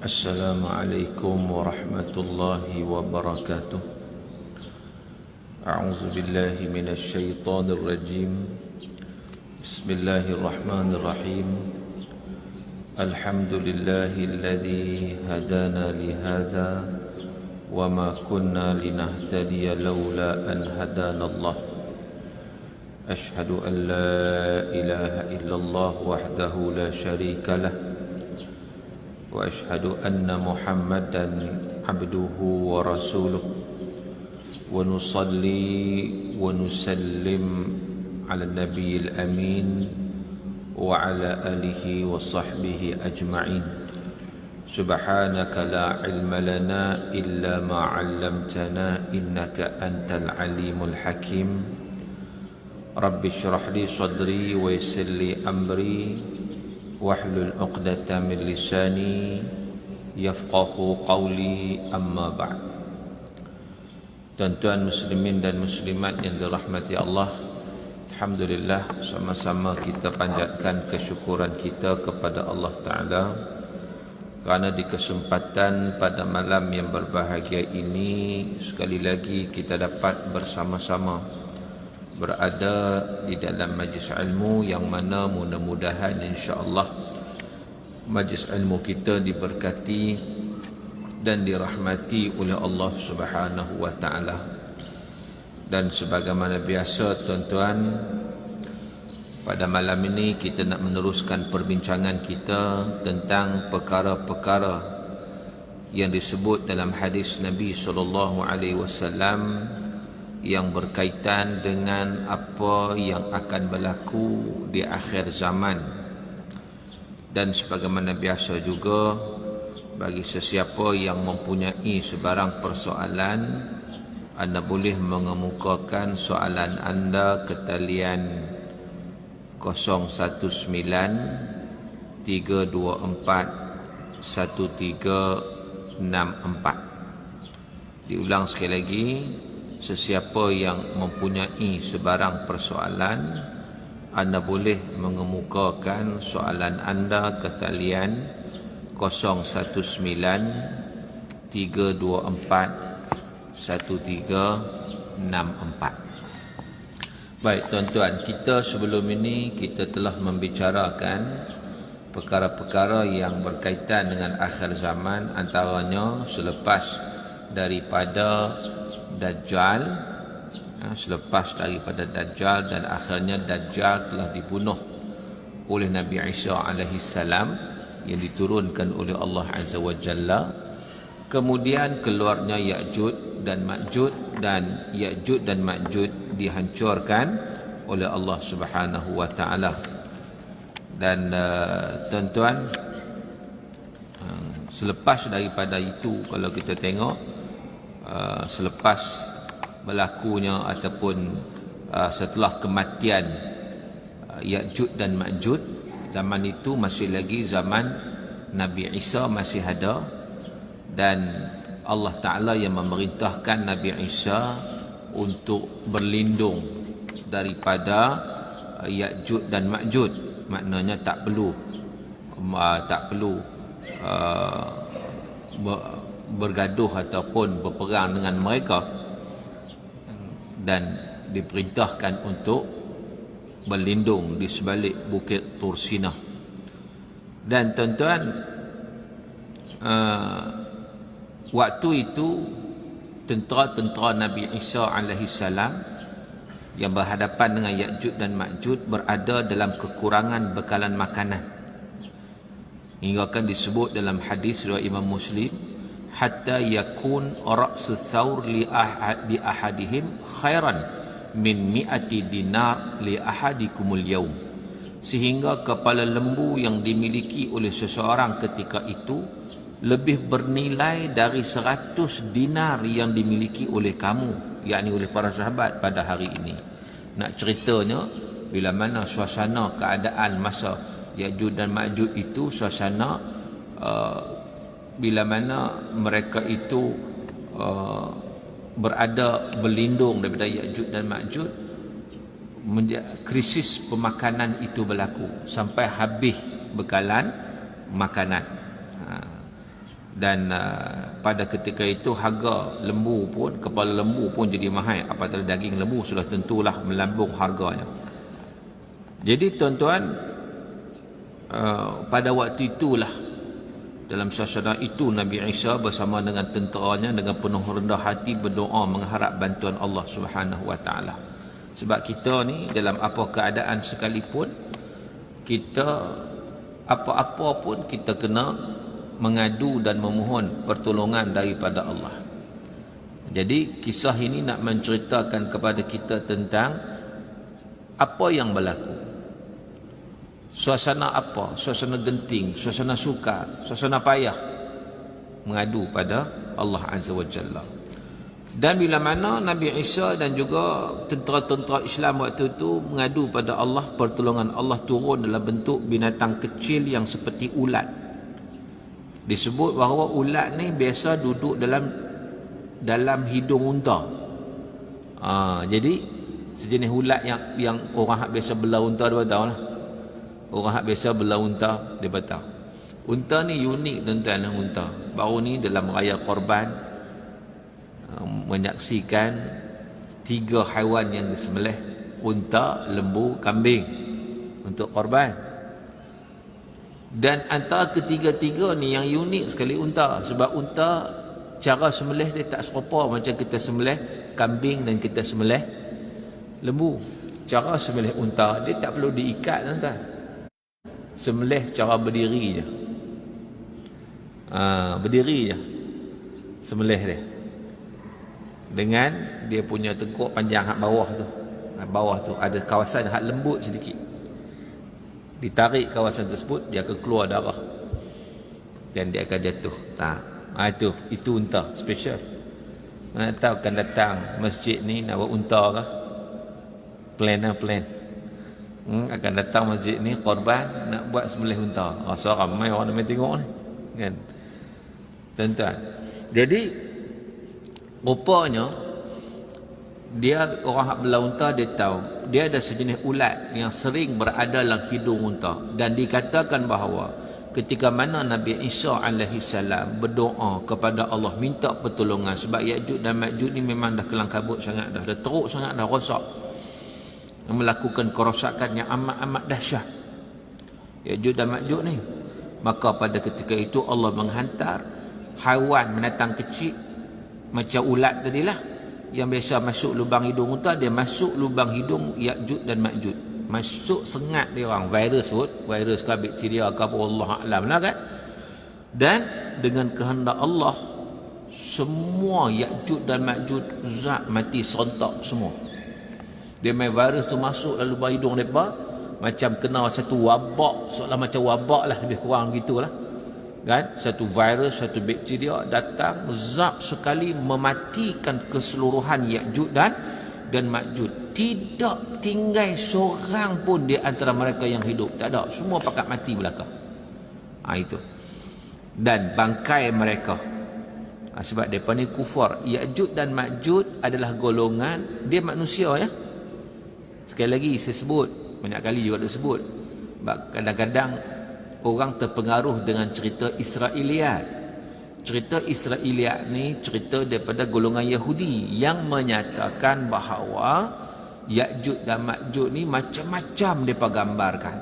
السلام عليكم ورحمة الله وبركاته. أعوذ بالله من الشيطان الرجيم. بسم الله الرحمن الرحيم. الحمد لله الذي هدانا لهذا وما كنا لنهتدي لولا أن هدانا الله. أشهد أن لا إله إلا الله وحده لا شريك له وأشهد أن محمدا عبده ورسوله ونصلي ونسلم على النبي الأمين وعلى آله وصحبه أجمعين. سبحانك لا علم لنا إلا ما علمتنا إنك أنت العليم الحكيم. رب اشرح لي صدري ويسر لي أمري واحلل عقدة من لساني yafqahu qawli, amma ba'd. Tuan-tuan muslimin dan muslimat yang dirahmati Allah, alhamdulillah, sama-sama kita panjatkan kesyukuran kita kepada Allah Ta'ala kerana di kesempatan pada malam yang berbahagia ini sekali lagi kita dapat bersama-sama berada di dalam majlis ilmu yang mana mudah-mudahan insya-Allah majlis ilmu kita diberkati dan dirahmati oleh Allah Subhanahu wa taala. Dan sebagaimana biasa tuan-tuan, pada malam ini kita nak meneruskan perbincangan kita tentang perkara-perkara yang disebut dalam hadis Nabi sallallahu alaihi wasallam yang berkaitan dengan apa yang akan berlaku di akhir zaman. Dan sebagaimana biasa juga, bagi sesiapa yang mempunyai sebarang persoalan, anda boleh mengemukakan soalan anda ke talian 019 324 1364. Diulang sekali lagi, sesiapa yang mempunyai sebarang persoalan, anda boleh mengemukakan soalan anda ke talian 019 324 1364. Baik tuan-tuan, kita sebelum ini kita telah membicarakan perkara-perkara yang berkaitan dengan akhir zaman, antaranya selepas daripada Dajjal, selepas daripada Dajjal, dan akhirnya Dajjal telah dibunuh oleh Nabi Isa alaihi salam yang diturunkan oleh Allah Azza wa Jalla. Kemudian keluarnya Ya'juj dan Ma'juj, dan Ya'juj dan Ma'juj dihancurkan oleh Allah Subhanahu wa taala. Dan tuan-tuan, selepas daripada itu, kalau kita tengok selepas berlakunya ataupun setelah kematian Ya'juj dan Ma'juj, zaman itu masih lagi zaman Nabi Isa masih ada, dan Allah Ta'ala yang memerintahkan Nabi Isa untuk berlindung daripada Ya'juj dan Ma'juj. Maknanya tak perlu bergaduh ataupun berperang dengan mereka, dan diperintahkan untuk berlindung di sebalik Bukit Tur Sinah. Dan tuan-tuan, waktu itu tentera-tentera Nabi Isa alaihi salam yang berhadapan dengan Ya'juj dan Ma'juj berada dalam kekurangan bekalan makanan, hingga kan disebut dalam hadis riwayat Imam Muslim, hatta yakun ra'su thawr li ahadihim khairan min mi'ati dinar li ahadikumul yawm, sehingga kepala lembu yang dimiliki oleh seseorang ketika itu lebih bernilai dari 100 dinar yang dimiliki oleh kamu, yakni oleh para sahabat pada hari ini. Nak ceritanya, bila mana suasana keadaan masa Ya'juj dan Ma'juj itu, suasana bila mana mereka itu berada berlindung daripada Ya'juj dan Ma'juj, krisis pemakanan itu berlaku sampai habis bekalan makanan. Dan pada ketika itu harga lembu pun, kepala lembu pun jadi mahal, apatah daging lembu sudah tentulah melambung harganya. Jadi tuan-tuan, pada waktu itulah, dalam suasana itu, Nabi Isa bersama dengan tenteranya dengan penuh rendah hati berdoa mengharap bantuan Allah Subhanahu wa taala. Sebab kita ni dalam apa keadaan sekalipun, kita apa-apa pun kita kena mengadu dan memohon pertolongan daripada Allah. Jadi kisah ini nak menceritakan kepada kita tentang apa yang berlaku. Suasana apa? Suasana genting, suasana sukar, suasana payah, mengadu pada Allah Azza wa Jalla. Dan bila mana Nabi Isa dan juga tentera-tentera Islam waktu itu mengadu pada Allah, pertolongan Allah turun dalam bentuk binatang kecil yang seperti ulat. Disebut bahawa ulat ni biasa duduk dalam hidung unta. Jadi sejenis ulat yang orang biasa belah unta, dia tahu lah. Orang biasa belah unta, dia tahu. Unta ni unik tuan-tuan, unta. Baru ni dalam raya Korban menyaksikan 3 haiwan yang disembelih, unta, lembu, kambing untuk korban. Dan antara ketiga-tiga ni yang unik sekali unta. Sebab unta cara sembelih dia tak serupa macam kita sembelih kambing dan kita sembelih lembu. Cara sembelih unta dia tak perlu diikat, tuan-tuan. Sembelih cara berdiri je. Berdiri je sembelih dia, dengan dia punya tengkuk panjang hak bawah tu. Bawah tu ada kawasan hak lembut sedikit. Ditarik kawasan tersebut, dia akan keluar darah dan dia akan jatuh. Itu unta special. Mana tahu akan datang masjid ni nak buat unta ke? Plan. Akan datang masjid ni korban nak buat sembelih unta. Rasa ramai orang nak tengok ni, kan? Tuan-tuan, jadi rupanya dia orang hak belah unta, dia tahu dia ada sejenis ulat yang sering berada dalam hidung unta. Dan dikatakan bahawa ketika mana Nabi Isa alaihi salam berdoa kepada Allah minta pertolongan, sebab Ya'juj dan Ma'juj ni memang dah kelang kabut sangat, dah teruk sangat, dah rosak, melakukan kerosakan yang amat-amat dahsyat Ya'juj dan Ma'juj ni. Maka pada ketika itu Allah menghantar haiwan binatang kecil macam ulat tadilah, yang biasa masuk lubang hidung unta, dia masuk lubang hidung Ya'juj dan Ma'juj. Masuk sengat dia orang, virus ke bakteria ke apa, Allah A'lam lah, kan. Dan dengan kehendak Allah, semua Ya'juj dan Ma'juj mati serentak semua. Dia main virus tu masuk dalam lubang hidung mereka, macam kena satu wabak, seolah macam wabak lah, lebih kurang gitulah, kan. Satu virus, satu bakteria datang zap sekali mematikan keseluruhan Ya'juj dan Ma'juj. Tidak tinggal seorang pun di antara mereka yang hidup, tak ada, semua pakat mati belakang. Itu. Dan bangkai mereka, sebab mereka ni kufar. Ya'juj dan Ma'juj adalah golongan, dia manusia ya. Sekali lagi saya sebut, banyak kali juga dia sebut, kadang-kadang orang terpengaruh dengan cerita Israiliyat. Cerita Israiliyat ni cerita daripada golongan Yahudi yang menyatakan bahawa Ya'juj dan Ma'juj ni macam-macam mereka gambarkan.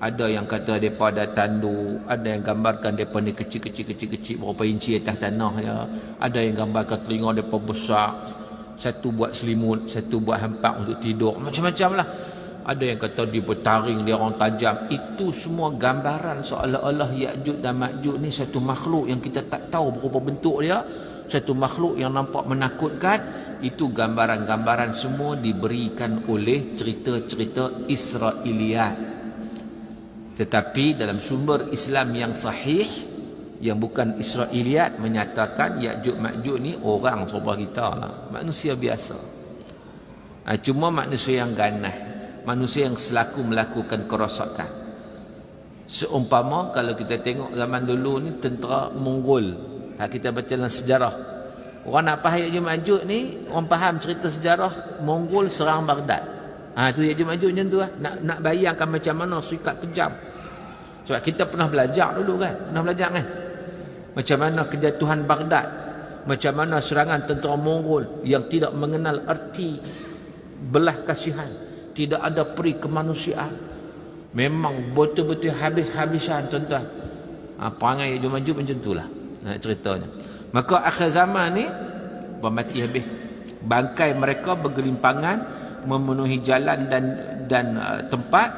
Ada yang kata mereka ada tandu, ada yang gambarkan mereka ni kecil-kecil berapa inci atas tanah ya. Ada yang gambarkan telinga mereka besar, satu buat selimut, satu buat hampak untuk tidur, macam-macam lah. Ada yang kata dia bertaring, dia orang tajam. Itu semua gambaran seolah-olah Ya'juj dan Ma'juj ni satu makhluk yang kita tak tahu berapa bentuk dia, satu makhluk yang nampak menakutkan. Itu gambaran-gambaran semua diberikan oleh cerita-cerita Israiliyat. Tetapi dalam sumber Islam yang sahih, yang bukan Israiliyat, menyatakan Ya'juj Ma'juj ni orang serupa kita lah, manusia biasa. Cuma manusia yang ganas, manusia yang selaku melakukan kerosakan. Seumpama kalau kita tengok zaman dulu ni tentera Mongol, kita baca dalam sejarah, orang nak faham Ya'juj Ma'juj ni, orang faham cerita sejarah Mongol serang Baghdad. Tu Ya'juj Ma'juj macam tu lah. Nak bayangkan macam mana sikap kejam. Sebab kita pernah belajar dulu kan, macam mana kejatuhan Baghdad, macam mana serangan tentera Mongol yang tidak mengenal erti belah kasihan, tidak ada peri kemanusiaan. Memang betul-betul habis-habisan tuan-tuan. Perangai maju macam itulah ceritanya. Maka akhir zaman ni mati habis. Bangkai mereka bergelimpangan memenuhi jalan dan tempat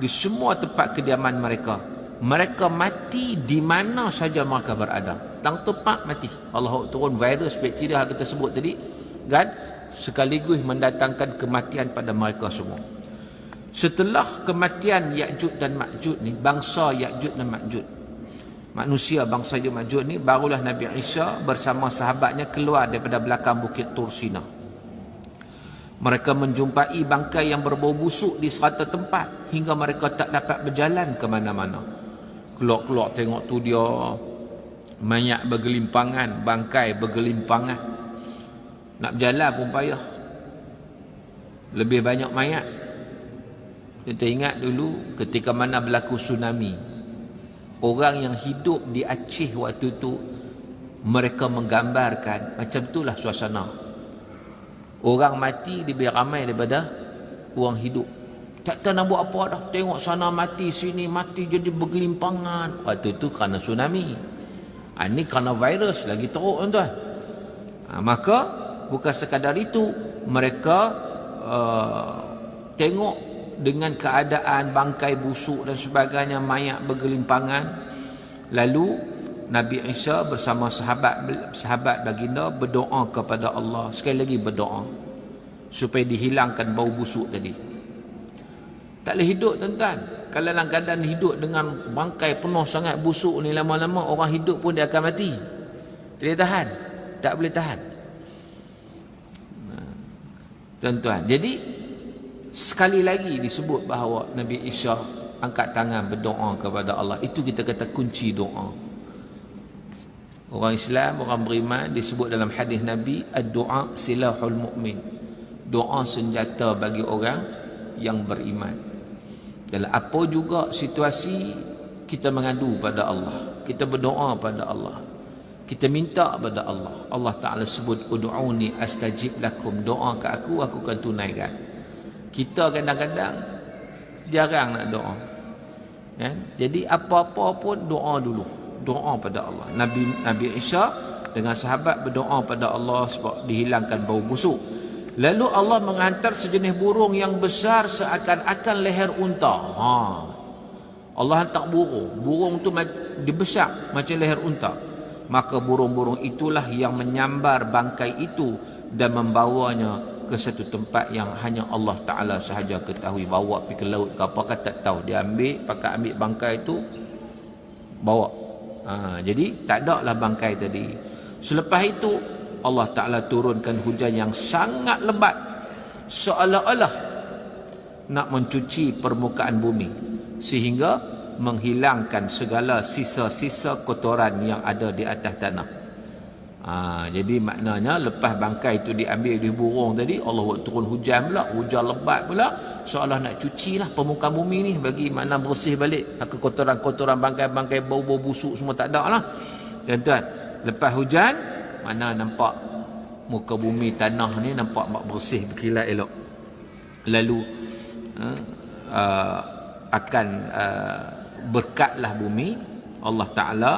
di semua tempat kediaman mereka. Mereka mati di mana saja mereka berada. Tang tempat mati. Allah turun virus bakteria yang kita sebut tadi kan, sekaligus mendatangkan kematian pada mereka semua. Setelah kematian Ya'juj dan Ma'juj ni, bangsa Ya'juj dan Ma'juj, manusia bangsa Ya'juj Ma'juj ni, barulah Nabi Isa bersama sahabatnya keluar daripada belakang bukit Tur Sina. Mereka menjumpai bangkai yang berbau busuk di serata tempat hingga mereka tak dapat berjalan ke mana-mana. Keluar-keluar tengok tu dia mayat bergelimpangan, bangkai bergelimpangan. Nak berjalan pun payah. Lebih banyak mayat. Kita ingat dulu ketika mana berlaku tsunami. Orang yang hidup di Aceh waktu tu, mereka menggambarkan macam itulah suasana. Orang mati lebih ramai daripada orang hidup. Tak tahu nak buat apa dah. Tengok sana mati, sini mati, jadi bergelimpangan. Waktu tu kerana tsunami. Ini kerana virus lagi teruk tuan-tuan. Maka bukan sekadar itu, mereka tengok dengan keadaan bangkai busuk dan sebagainya, mayat bergelimpangan. Lalu Nabi Isa bersama sahabat baginda berdoa kepada Allah, sekali lagi berdoa supaya dihilangkan bau busuk tadi. Tak boleh hidup tuan-tuan. Kalau dalam keadaan hidup dengan bangkai penuh sangat busuk ni, lama-lama orang hidup pun dia akan mati. Tak boleh tahan. Tak boleh tahan. Tuan-tuan, jadi sekali lagi disebut bahawa Nabi Isa angkat tangan berdoa kepada Allah. Itu kita kata kunci doa. Orang Islam, orang beriman, disebut dalam hadis Nabi, ad-du'a silahul mu'min. Doa senjata bagi orang yang beriman. Dalam apa juga situasi, kita mengadu pada Allah, kita berdoa pada Allah, kita minta pada Allah. Allah Ta'ala sebut ud'uni astajib lakum, doa ke aku akan tunaikan. Kita kadang-kadang jarang nak doa kan? Jadi apa-apa pun doa dulu, doa pada Allah. Nabi Isa dengan sahabat berdoa pada Allah sebab dihilangkan bau busuk. Lalu Allah menghantar sejenis burung yang besar seakan-akan leher unta. Allah hantar burung. Burung tu dibesar macam leher unta. Maka burung-burung itulah yang menyambar bangkai itu dan membawanya ke satu tempat yang hanya Allah Ta'ala sahaja ketahui. Bawa pergi ke laut ke apa kan tak tahu. Dia ambil bangkai itu, bawa. Jadi tak ada lah bangkai tadi. Selepas itu Allah Ta'ala turunkan hujan yang sangat lebat, seolah-olah nak mencuci permukaan bumi, sehingga menghilangkan segala sisa-sisa kotoran yang ada di atas tanah. Jadi maknanya lepas bangkai itu diambil oleh burung tadi, Allah buat turun hujan pula, hujan lebat pula, seolah nak cuci lah permukaan bumi ni, bagi makna bersih balik kotoran-kotoran bangkai-bangkai, bau-bau busuk semua tak ada lah. Tuan-tuan, lepas hujan, mana nampak muka bumi tanah ni nampak bersih, berkilat elok. Lalu akan berkatlah bumi. Allah Ta'ala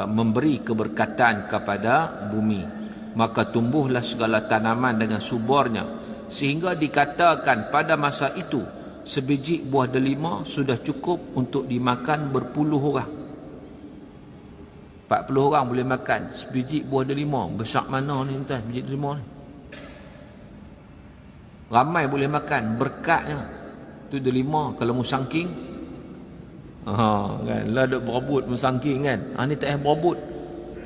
memberi keberkatan kepada bumi, maka tumbuhlah segala tanaman dengan suburnya, sehingga dikatakan pada masa itu sebiji buah delima sudah cukup untuk dimakan berpuluh orang. 40 orang boleh makan sebiji buah delima. Besar mana ni tuan biji delima ni? Ramai boleh makan, berkatnya. Tu delima kalau musangking, kan lah duk berebut musangking kan. Ni tak payah berebut.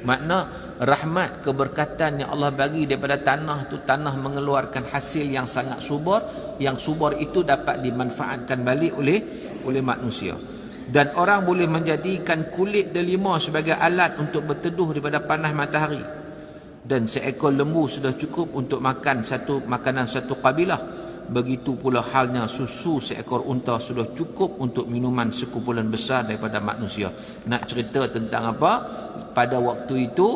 Makna rahmat keberkatan yang Allah bagi daripada tanah tu, tanah mengeluarkan hasil yang sangat subur, yang subur itu dapat dimanfaatkan balik oleh manusia. Dan orang boleh menjadikan kulit delima sebagai alat untuk berteduh daripada panas matahari. Dan seekor lembu sudah cukup untuk makan makanan satu kabilah. begitu pula halnya susu seekor unta sudah cukup untuk minuman sekumpulan besar daripada manusia. Nak cerita tentang apa? Pada waktu itu,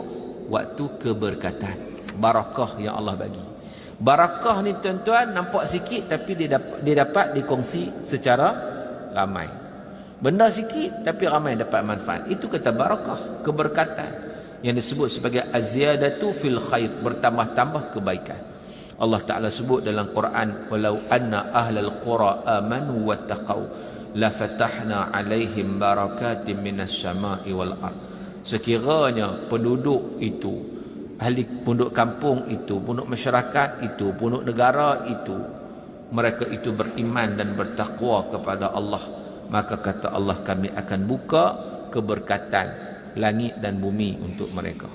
waktu keberkatan, barakah yang Allah bagi. Barakah ni tuan-tuan nampak sikit, tapi dia dapat dikongsi secara ramai. Benda sikit tapi ramai dapat manfaat. Itu kata barakah, keberkatan, yang disebut sebagai az-ziyadatu fil khair, bertambah-tambah kebaikan. Allah Ta'ala sebut dalam Quran, walau anna ahlal qura amanu wattaqau la fatahna alaihim barakatin minas sama'i wal ard. Sekiranya penduduk itu, ahli penduduk kampung itu, penduduk masyarakat itu, penduduk negara itu, mereka itu beriman dan bertakwa kepada Allah, maka kata Allah, kami akan buka keberkatan langit dan bumi untuk mereka.